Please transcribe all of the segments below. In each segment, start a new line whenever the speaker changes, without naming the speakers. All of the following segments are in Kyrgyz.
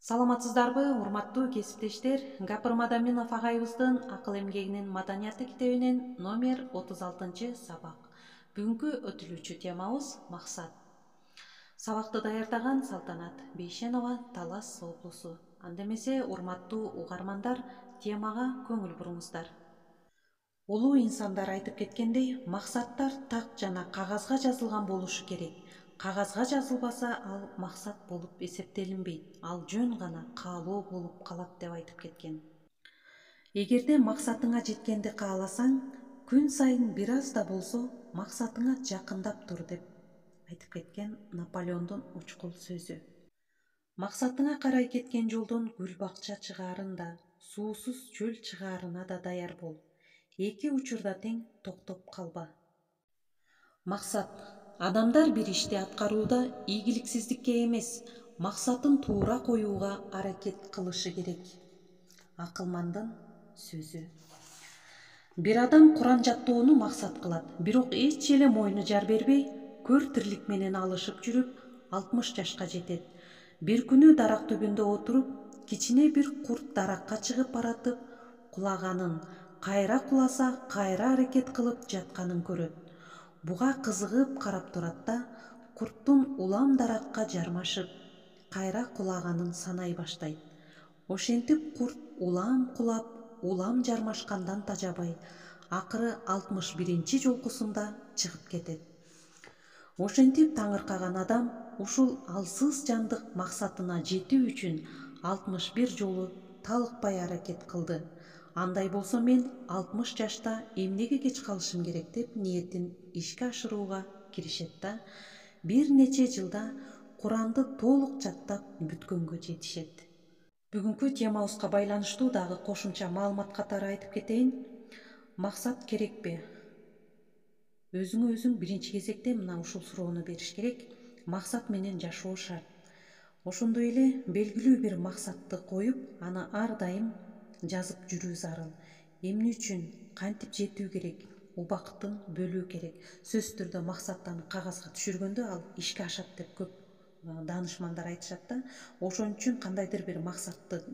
Саламатсыздарбы, урматтуу кесиптештер? Гапыр Мадаминов агайыбыздын акыл эмгегинин маданияты китебинен номер 36 сабак. Бүгүнкү өтүлүүчү темабыз максат. Сабакты даярдаган Салтанат Бейшенова, Талас облусу. Андемесе, урматтуу угармандар, темага көңүл буруңуздар. Улуу инсандар айтып кеткендей, максаттар так жана кагазга жазылган болушу керек. Кагазга жазылбаса, ал максат болуп эсептелинбейт, ал жөн гана каалоо болуп калат деп айтып кеткен. Эгерде максатыңа жеткенди кааласаң, күн сайын бир аз да болсо максатыңа жакындап тур деп айтып кеткен Наполеондун учкул сөзү. Максатыңа карай кеткен жолдон гүл бакча чыгаарында, суусуз чөл чыгаарына да даяр бол. Эки учурда тең токтоп калба. Максат. Адамдар бир ишти аткарууда ийгиликсиздикке эмес, максатын туура коюуга аракет кылышы керек. Акылмандын сөзү. Бир адам Куран жаттоону максат кылат, бирок эч эле мойну жар бербей, көр тирлик менен алышып жүрүп, 60 жашка жетет. Бир күнү дарак түбүндө отуруп, кичине бир курт даракка чыгып баратып, кулаганын, кайра куласа, кайра аракет кылып жатканын көрөт. Буга кызыгып карап турат да, курттун улам даракка жармашып, кайра кулаганын санай баштайт. Ошентип курт улам кулап, улам жармашкандан тажабай, акыры 61-чи жолкусунда чыгып кетет. Ошентип таңыркаган адам ушул алсыз жандык максатына жетүү үчүн 61 жолу талыкпай аракет кылды. Андай болсо мен 60 жашта эмнеге кеч калышым керек деп ниетин ишке ашырууга киришет да, бир нече жылда Куранды толук жаттап бүткөнгө жетишет. Бүгүнкү темабызга байланыштуу дагы кошумча маалымат катары айтып кетейин. Максат керекпи? Өзүңө өзүң биринчи кезекте мына ушул суроону бериш керек. Максат менен жашоо шарт. Ошондой эле белгилүү бир максатты коюп, аны ар дайым жазып жүрүү зарыл. Эмне үчүн, кантип жетүү керек, убакытын бөлүү керек. Сөзсүз түрдө максаттан кагазга түшүргөндө ал ишке ашат деп көп данышмандар айтышат да. Ошон үчүн кандайдыр бир максатты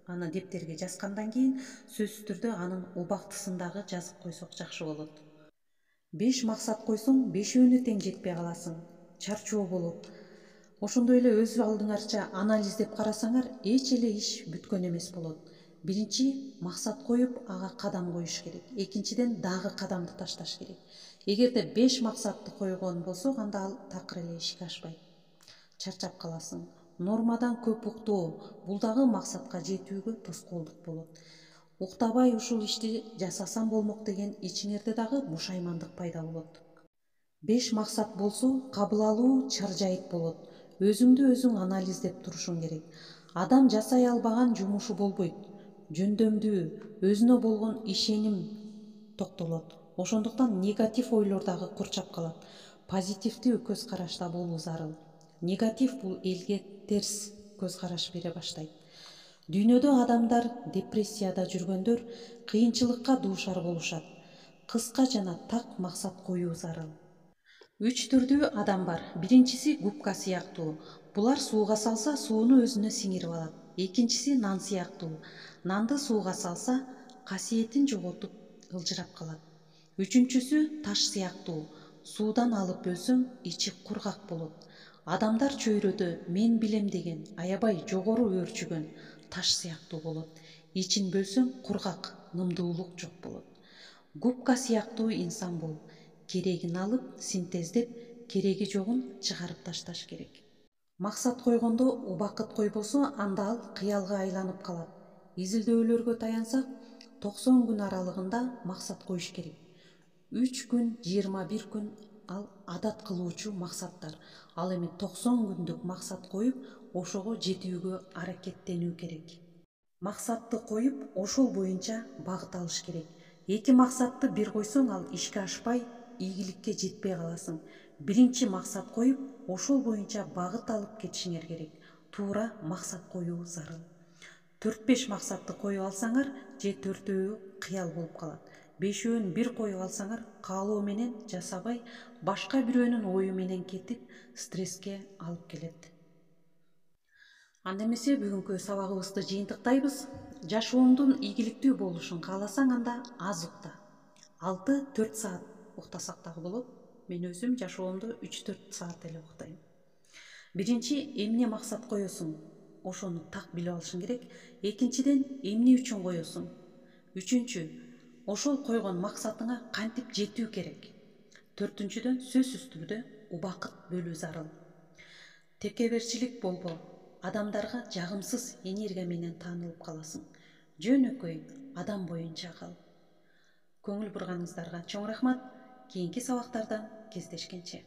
аны дептерге жазгандан кийин сөзсүз түрдө анын убактысын дагы жазып койсок жакшы болот. 5 максат койсоң, 5-өөнө тең жетпей каласың. Чарчоо болот. Ошондой эле өз алдыңарча анализдеп карасаңар, эч эле иш бүткөн эмес болот. Биринчи максат коюп, ага кадам коюш керек. Экинчиден дагы кадамды ташташ керек. Эгерде 5 максатты койгон болсок, анда ал такыр эле ишке ашпайт. Чарчап каласың. Нормадан көп уктоо, бул дагы максатка жетүүгө тоскоолдук болот. Уктабай ушул ишти жасасам болмок деген ичиңерде дагы бушаймандык пайда болот. 5 максат болсо, кабыл алуу чаржайыт болот. Өзүңдү өзүң анализдеп турушуң керек. Адам жасай албаган жумушу болбойт. Жөндөмдүү, өзүнө болгон ишеним токтолот. Ошондуктан негатив ойлор дагы курчап калат. Позитивдүү көз карашта болуу зарыл. Негатив бул элге терс көз караш бере баштайт. Дүйнөдө адамдар депрессияда жүргөндөр кыйынчылыкка дуушар болушат. Кыска жана так максат коюу зарыл. 3 түрдүү адам бар. Биринчиси губка сыяктуу. Булар сууга салса, сууну өзүнө сиңирип алат. Экинчиси нан сыяктуу. Нанды сууга салса, касиетин жоготуп, ылжырап калат. Үчүнчүсү таш сыяктуу. Суудан алып бөлсөң, ичи кургак болот. Адамдар чөйрөдө мен билем деген, аябай жогору өөрчүгөн таш сыяктуу болот. Ичин бөлсөң, кургак, нымдуулук жок болот. Губка сыяктуу инсан бол. Керегин алып, синтездеп, кереги жогун чыгарып ташташ керек. Максат койгондо убакыт койбосо, анда ал кыялга айланып калат. Изилдөөлөргө таянсак, 90 күн аралыгында максат коюш керек. 3 күн, 21 күн ал адат кылуучу максаттар. Ал эми 90 күндүк максат коюп, ошого жетүүгө аракеттенүү керек. Максатты коюп, ошол боюнча багыт алыш керек. 2 максатты бир койсоң, ал ишке ашпай, ийгиликке жетпей каласың. Биринчи максат коюп, ошол боюнча багыт алып кетишиңер керек. Туура максат коюу зарыл. 4-5 максатты коюп алсаңар, же 4-өө кыял болуп калат. 5-өөн бир коюп алсаңар, каалоо менен жасабай, башка бирөөнүн ою менен кетип, стресске алып келет. Анда эмесе бүгүнкү сабагыбызды жыйынтыктайбыз. Жашооңдун ийгиликтүү болушун кааласаң анда аз укта. 6-4 саат уктасак дагы болот. Мен өзүм жашоомдо 3-4 саат эле уктайм. Биринчи, эмне максат коесуң? Ошону так билип алышың керек. Экинчиден, эмне үчүн коесуң? Үчүнчү, ошол койгон максатыңа кантип жетүү керек? Төртүнчүдөн, сөзсүз түрдө убакыт бөлүү зарыл. Текеберчилик болбо. Адамдарга жагымсыз энергия менен таанылып каласың. Жөнөкөй адам боюнча кал. Көңүл бурганыңыздарга чоң рахмат. Кийинки сабактардан кездешкенче.